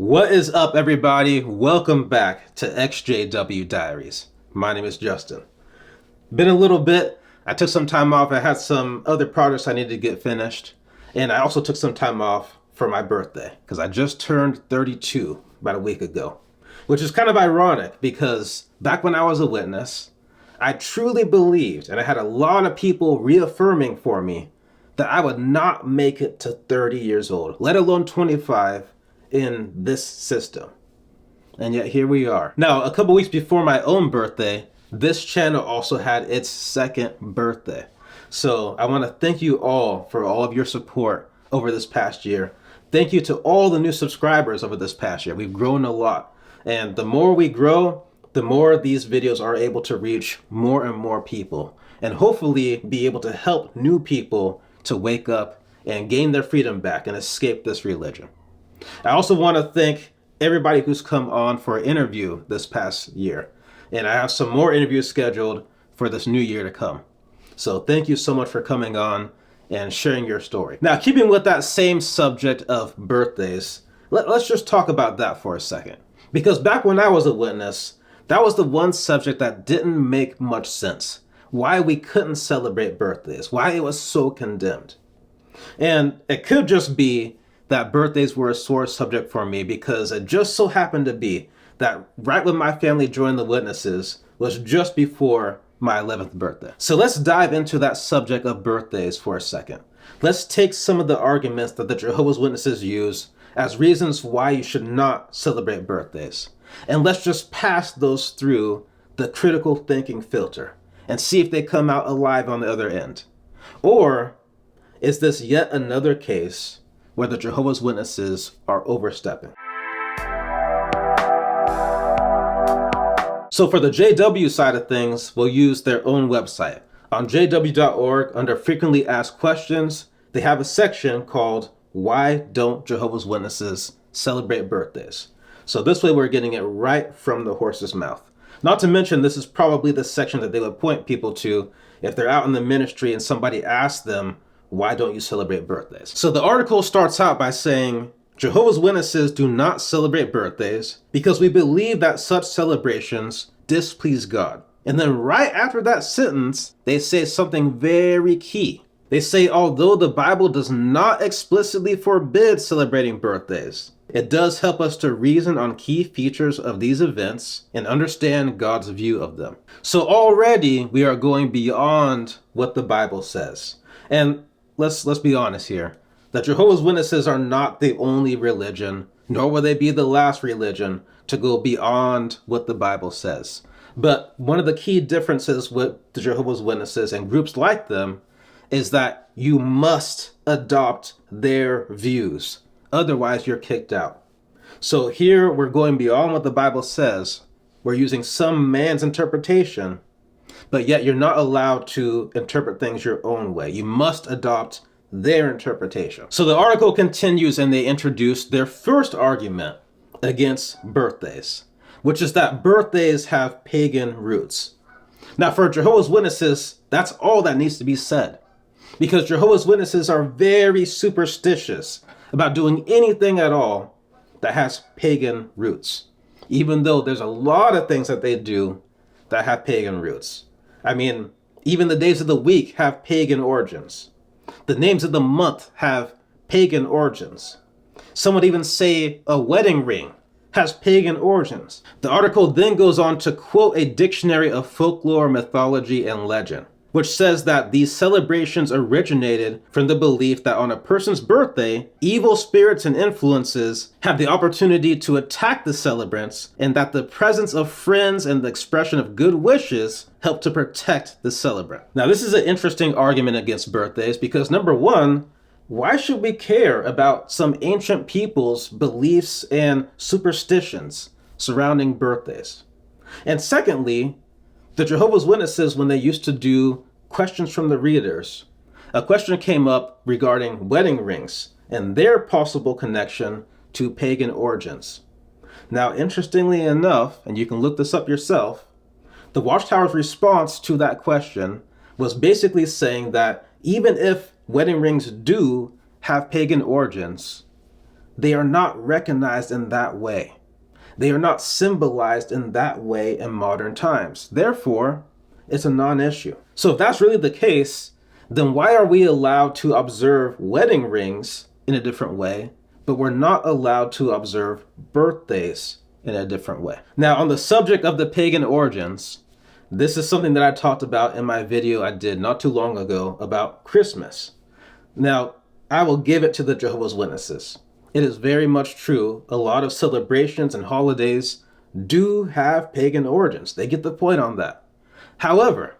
What is up, everybody? Welcome back to XJW Diaries. My name is Justin. Been a little bit. I took some time off. I had some other projects I needed to get finished. And I also took some time off for my birthday because I just turned 32 about a week ago, which is kind of ironic because back when I was a witness, I truly believed, and I had a lot of people reaffirming for me, that I would not make it to 30 years old, let alone 25, in this system. And yet here we are. Now, a couple weeks before my own birthday, this channel also had its second birthday. So I want to thank you all for all of your support over this past year. Thank you to all the new subscribers over this past year. We've grown a lot. And the more we grow, the more these videos are able to reach more and more people, and hopefully be able to help new people to wake up and gain their freedom back and escape this religion. I also want to thank everybody who's come on for an interview this past year. And I have some more interviews scheduled for this new year to come. So thank you so much for coming on and sharing your story. Now, keeping with that same subject of birthdays, let's just talk about that for a second. Because back when I was a witness, that was the one subject that didn't make much sense. Why we couldn't celebrate birthdays, why it was so condemned. And it could just be that birthdays were a sore subject for me because it just so happened to be that right when my family joined the witnesses was just before my 11th birthday. So let's dive into that subject of birthdays for a second. Let's take some of the arguments that the Jehovah's Witnesses use as reasons why you should not celebrate birthdays. And let's just pass those through the critical thinking filter and see if they come out alive on the other end. Or is this yet another case where the Jehovah's Witnesses are overstepping? So for the JW side of things, we'll use their own website. On JW.org, under frequently asked questions, they have a section called Why Don't Jehovah's Witnesses Celebrate Birthdays? So this way we're getting it right from the horse's mouth. Not to mention, this is probably the section that they would point people to if they're out in the ministry and somebody asks them, why don't you celebrate birthdays? So the article starts out by saying, Jehovah's Witnesses do not celebrate birthdays because we believe that such celebrations displease God. And then right after that sentence, they say something very key. They say, although the Bible does not explicitly forbid celebrating birthdays, it does help us to reason on key features of these events and understand God's view of them. So already we are going beyond what the Bible says. And let's be honest here. The Jehovah's Witnesses are not the only religion, nor will they be the last religion to go beyond what the Bible says. But one of the key differences with the Jehovah's Witnesses and groups like them is that you must adopt their views. Otherwise, you're kicked out. So here we're going beyond what the Bible says. We're using some man's interpretation, but yet you're not allowed to interpret things your own way. You must adopt their interpretation. So the article continues and they introduce their first argument against birthdays, which is that birthdays have pagan roots. Now for Jehovah's Witnesses, that's all that needs to be said, because Jehovah's Witnesses are very superstitious about doing anything at all that has pagan roots, even though there's a lot of things that they do that have pagan roots. I mean, even the days of the week have pagan origins. The names of the month have pagan origins. Some would even say a wedding ring has pagan origins. The article then goes on to quote a dictionary of folklore, mythology, and legend, which says that these celebrations originated from the belief that on a person's birthday, evil spirits and influences have the opportunity to attack the celebrants, and that the presence of friends and the expression of good wishes help to protect the celebrant. Now, this is an interesting argument against birthdays because, number one, why should we care about some ancient people's beliefs and superstitions surrounding birthdays? And secondly, the Jehovah's Witnesses, when they used to do questions from the readers, a question came up regarding wedding rings and their possible connection to pagan origins. Now, interestingly enough, and you can look this up yourself, the Watchtower's response to that question was basically saying that even if wedding rings do have pagan origins, they are not recognized in that way. They are not symbolized in that way in modern times. Therefore, it's a non-issue. So if that's really the case, then why are we allowed to observe wedding rings in a different way, but we're not allowed to observe birthdays in a different way? Now, on the subject of the pagan origins, this is something that I talked about in my video I did not too long ago about Christmas. Now, I will give it to the Jehovah's Witnesses. It is very much true. A lot of celebrations and holidays do have pagan origins. They get the point on that. However,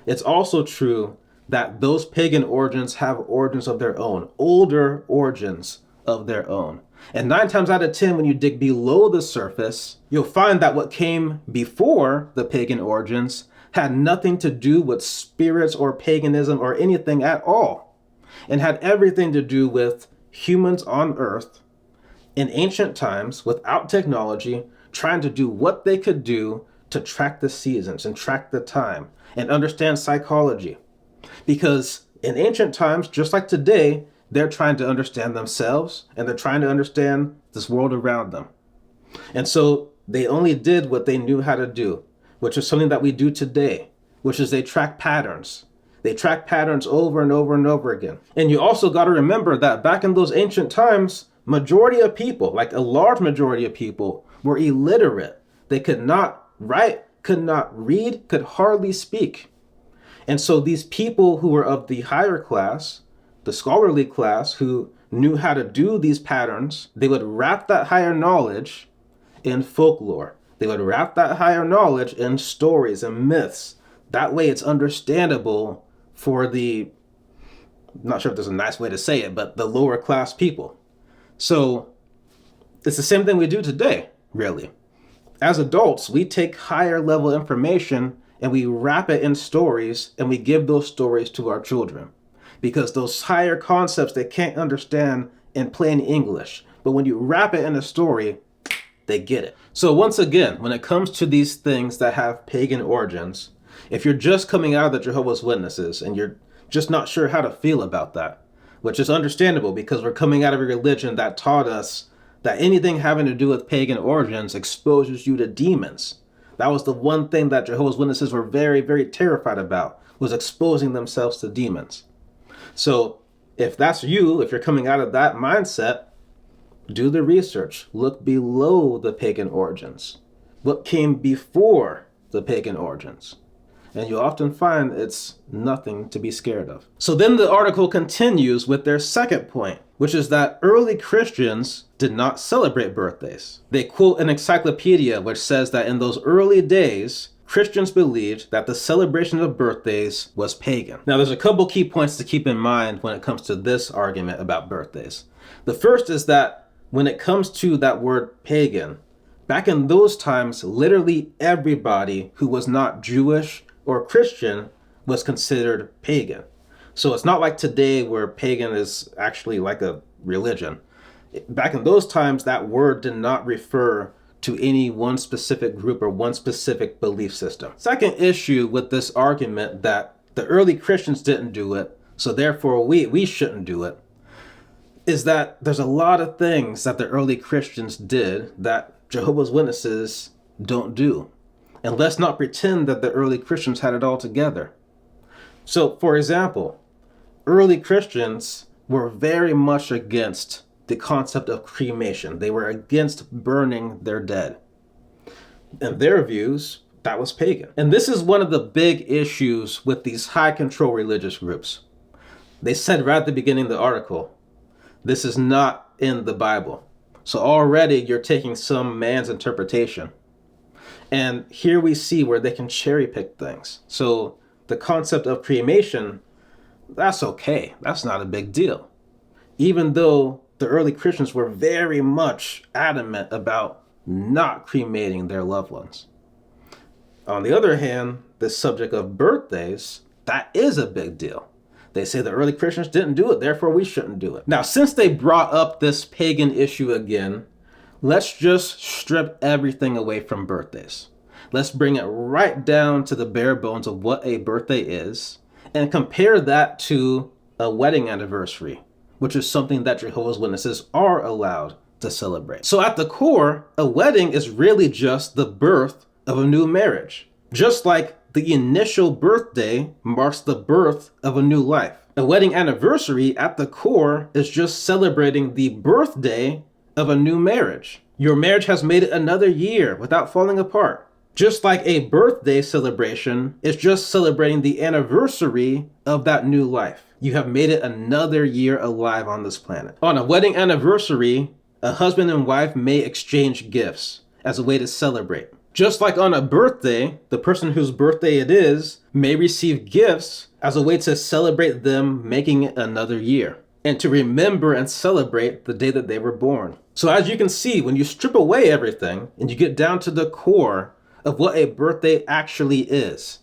it's also true that those pagan origins have origins of their own, older origins of their own. And 9 times out of 10, when you dig below the surface, you'll find that what came before the pagan origins had nothing to do with spirits or paganism or anything at all, and had everything to do with humans on earth in ancient times without technology, trying to do what they could do to track the seasons and track the time and understand psychology. Because in ancient times, just like today, they're trying to understand themselves and they're trying to understand this world around them. And so they only did what they knew how to do, which is something that we do today, which is they track patterns. They track patterns over and over and over again. And you also got to remember that back in those ancient times, majority of people, like a large majority of people, were illiterate. They could not write, could not read, could hardly speak. And so these people who were of the higher class, the scholarly class, who knew how to do these patterns, they would wrap that higher knowledge in folklore. They would wrap that higher knowledge in stories and myths. That way it's understandable for the, I'm not sure if there's a nice way to say it, but the lower class people. So it's the same thing we do today, really. As adults, we take higher level information and we wrap it in stories and we give those stories to our children. Because those higher concepts they can't understand in plain English. But when you wrap it in a story, they get it. So once again, when it comes to these things that have pagan origins, if you're just coming out of the Jehovah's Witnesses and you're just not sure how to feel about that, which is understandable because we're coming out of a religion that taught us that anything having to do with pagan origins exposes you to demons. That was the one thing that Jehovah's Witnesses were very, very terrified about, was exposing themselves to demons. So if that's you, if you're coming out of that mindset, do the research. Look below the pagan origins. What came before the pagan origins? And you'll often find it's nothing to be scared of. So then the article continues with their second point, which is that early Christians did not celebrate birthdays. They quote an encyclopedia which says that in those early days, Christians believed that the celebration of birthdays was pagan. Now, there's a couple key points to keep in mind when it comes to this argument about birthdays. The first is that when it comes to that word pagan, back in those times, literally everybody who was not Jewish or Christian was considered pagan. So it's not like today where pagan is actually like a religion. Back in those times, that word did not refer to any one specific group or one specific belief system. Second issue with this argument that the early Christians didn't do it, so therefore we shouldn't do it, is that there's a lot of things that the early Christians did that Jehovah's Witnesses don't do. And let's not pretend that the early Christians had it all together. So, for example, early Christians were very much against the concept of cremation. They were against burning their dead. In their views, that was pagan. And this is one of the big issues with these high control religious groups. They said right at the beginning of the article, this is not in the Bible. So already you're taking some man's interpretation. And here we see where they can cherry pick things. So the concept of cremation, that's okay. That's not a big deal. Even though the early Christians were very much adamant about not cremating their loved ones. On the other hand, the subject of birthdays, that is a big deal. They say the early Christians didn't do it, therefore we shouldn't do it. Now, since they brought up this pagan issue again, let's just strip everything away from birthdays. Let's bring it right down to the bare bones of what a birthday is and compare that to a wedding anniversary which is something that Jehovah's Witnesses are allowed to celebrate. So at the core, a wedding is really just the birth of a new marriage. Just like the initial birthday marks the birth of a new life. A wedding anniversary at the core is just celebrating the birthday of a new marriage. Your marriage has made it another year without falling apart. Just like a birthday celebration is just celebrating the anniversary of that new life. You have made it another year alive on this planet. On a wedding anniversary, a husband and wife may exchange gifts as a way to celebrate. Just like on a birthday, the person whose birthday it is may receive gifts as a way to celebrate them making it another year and to remember and celebrate the day that they were born. So as you can see, when you strip away everything and you get down to the core of what a birthday actually is,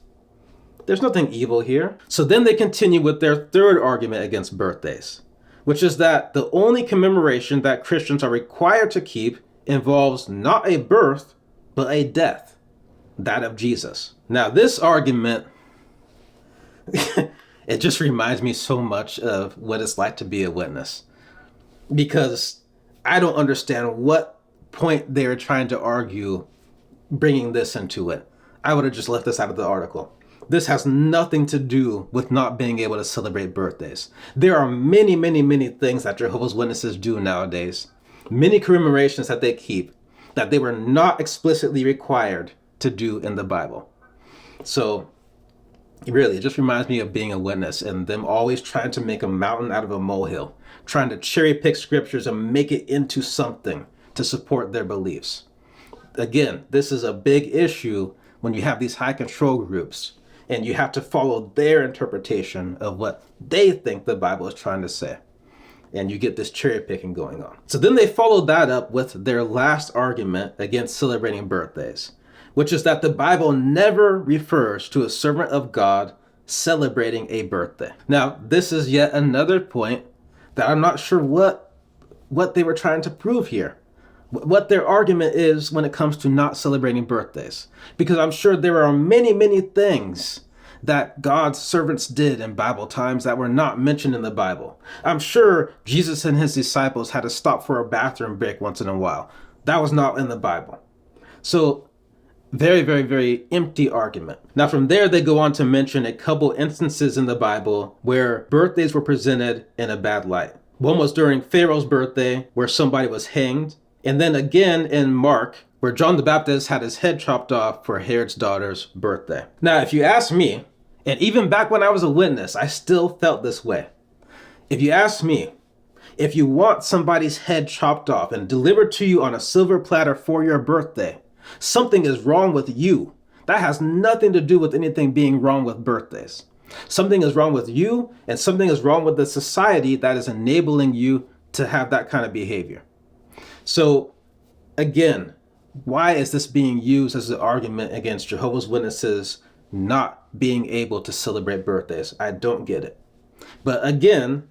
there's nothing evil here. So then they continue with their third argument against birthdays, which is that the only commemoration that Christians are required to keep involves not a birth, but a death, that of Jesus. Now this argument, it just reminds me so much of what it's like to be a witness, because I don't understand what point they're trying to argue bringing this into it. I would have just left this out of the article. This has nothing to do with not being able to celebrate birthdays. There are many, many, many things that Jehovah's Witnesses do nowadays, many commemorations that they keep that they were not explicitly required to do in the Bible. So really, it just reminds me of being a witness and them always trying to make a mountain out of a molehill, trying to cherry pick scriptures and make it into something to support their beliefs. Again, this is a big issue when you have these high control groups and you have to follow their interpretation of what they think the Bible is trying to say. And you get this cherry picking going on. So then they followed that up with their last argument against celebrating birthdays, which is that the Bible never refers to a servant of God celebrating a birthday. Now, this is yet another point that I'm not sure what they were trying to prove here, what their argument is when it comes to not celebrating birthdays. Because I'm sure there are many, many things that God's servants did in Bible times that were not mentioned in the Bible. I'm sure Jesus and his disciples had to stop for a bathroom break once in a while. That was not in the Bible. So very, very, very empty argument. Now from there, they go on to mention a couple instances in the Bible where birthdays were presented in a bad light. One was during Pharaoh's birthday where somebody was hanged. And then again in Mark, where John the Baptist had his head chopped off for Herod's daughter's birthday. Now, if you ask me, and even back when I was a witness, I still felt this way. If you ask me, if you want somebody's head chopped off and delivered to you on a silver platter for your birthday, something is wrong with you. That has nothing to do with anything being wrong with birthdays. Something is wrong with you, and something is wrong with the society that is enabling you to have that kind of behavior. So again, why is this being used as an argument against Jehovah's Witnesses not being able to celebrate birthdays? I don't get it. But again,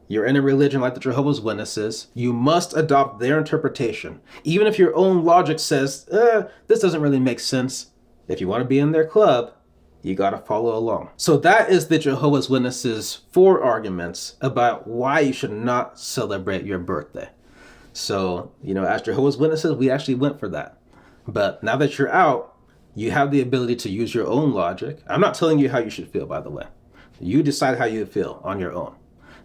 you're in a religion like the Jehovah's Witnesses. You must adopt their interpretation. Even if your own logic says, this doesn't really make sense. If you want to be in their club, you got to follow along. So that is the Jehovah's Witnesses' 4 arguments about why you should not celebrate your birthday. So, as Jehovah's Witnesses, we actually went for that. But now that you're out, you have the ability to use your own logic. I'm not telling you how you should feel, by the way. You decide how you feel on your own.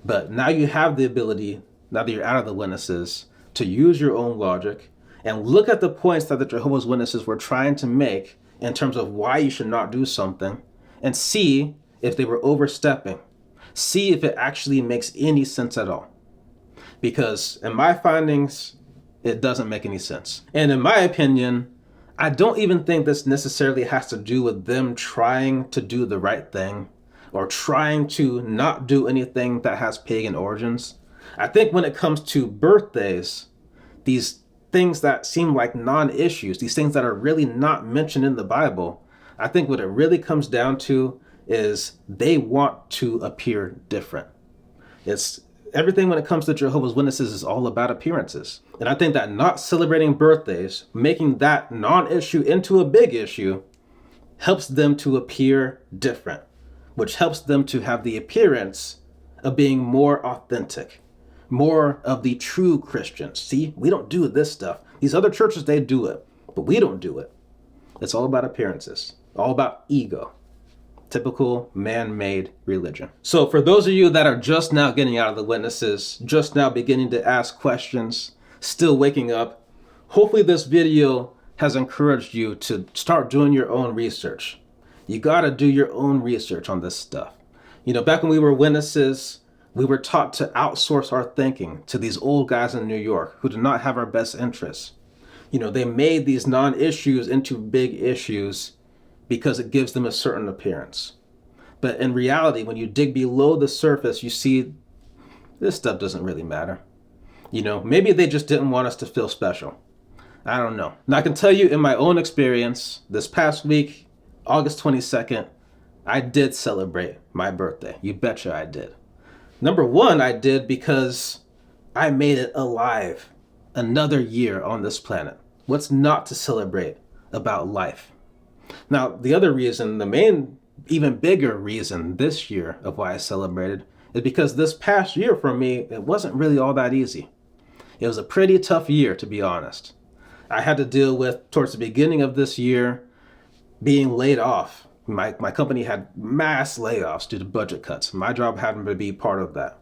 But now you have the ability, now that you're out of the witnesses, to use your own logic and look at the points that the Jehovah's Witnesses were trying to make in terms of why you should not do something and see if they were overstepping. See if it actually makes any sense at all. Because in my findings, it doesn't make any sense. And in my opinion, I don't even think this necessarily has to do with them trying to do the right thing or trying to not do anything that has pagan origins. I think when it comes to birthdays, these things that seem like non-issues, these things that are really not mentioned in the Bible, I think what it really comes down to is they want to appear different. Everything when it comes to Jehovah's Witnesses is all about appearances. And I think that not celebrating birthdays, making that non-issue into a big issue, helps them to appear different, which helps them to have the appearance of being more authentic, more of the true Christians. See, we don't do this stuff. These other churches, they do it, but we don't do it. It's all about appearances, all about ego. Typical man-made religion. So for those of you that are just now getting out of the witnesses, just now beginning to ask questions, still waking up, hopefully this video has encouraged you to start doing your own research. You gotta do your own research on this stuff. You know, back when we were witnesses, we were taught to outsource our thinking to these old guys in New York who did not have our best interests. You know, they made these non-issues into big issues because it gives them a certain appearance. But in reality, when you dig below the surface, you see this stuff doesn't really matter. You know, maybe they just didn't want us to feel special. I don't know. Now, I can tell you in my own experience, this past week, August 22nd, I did celebrate my birthday. You betcha I did. Number one, I did because I made it alive. Another year on this planet. What's not to celebrate about life? Now, the other reason, the main, even bigger reason this year of why I celebrated is because this past year for me, it wasn't really all that easy. It was a pretty tough year, to be honest. I had to deal with, towards the beginning of this year, being laid off. My company had mass layoffs due to budget cuts. My job happened to be part of that.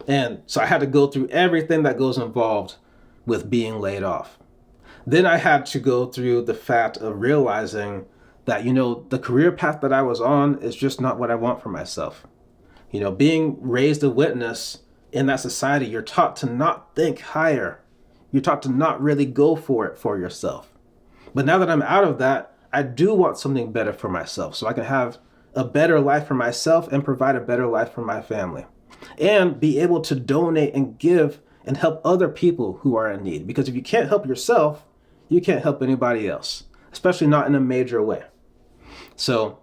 And so I had to go through everything that goes involved with being laid off. Then I had to go through the fact of realizing that, you know, the career path that I was on is just not what I want for myself. You know, being raised a witness in that society, you're taught to not think higher. You're taught to not really go for it for yourself. But now that I'm out of that, I do want something better for myself so I can have a better life for myself and provide a better life for my family and be able to donate and give and help other people who are in need. Because if you can't help yourself, you can't help anybody else, especially not in a major way. So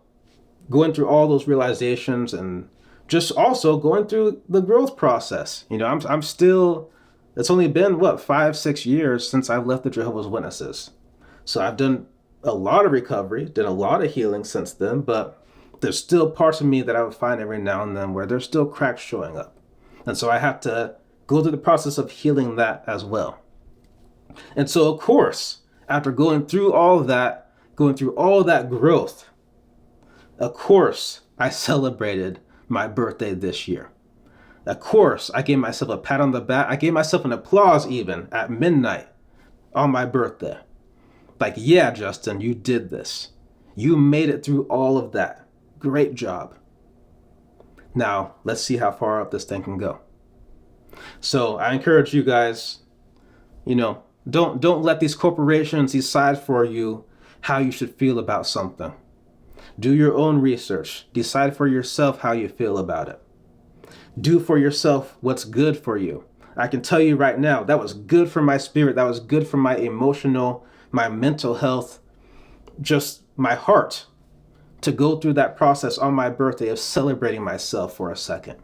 going through all those realizations and just also going through the growth process. You know, I'm still, it's only been, 5-6 years since I've left the Jehovah's Witnesses. So I've done a lot of recovery, done a lot of healing since then, but there's still parts of me that I would find every now and then where there's still cracks showing up. And so I have to go through the process of healing that as well. And so, of course, after going through all of that, going through all that growth, of course, I celebrated my birthday this year. Of course, I gave myself a pat on the back. I gave myself an applause even at midnight on my birthday. Like, yeah, Justin, you did this. You made it through all of that. Great job. Now, let's see how far up this thing can go. So I encourage you guys, you know, don't let these corporations decide for you how you should feel about something. Do your own research. Decide for yourself how you feel about it. Do for yourself what's good for you. I can tell you right now, that was good for my spirit. That was good for my emotional, my mental health, just my heart, to go through that process on my birthday of celebrating myself for a second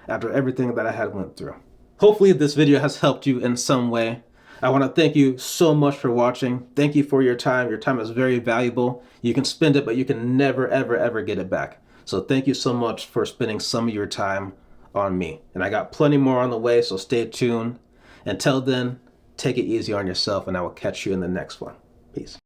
after everything that I had went through. Hopefully this video has helped you in some way. I want to thank you so much for watching. Thank you for your time. Your time is very valuable. You can spend it, but you can never, ever, ever get it back. So thank you so much for spending some of your time on me. And I got plenty more on the way, so stay tuned. Until then, take it easy on yourself, and I will catch you in the next one. Peace.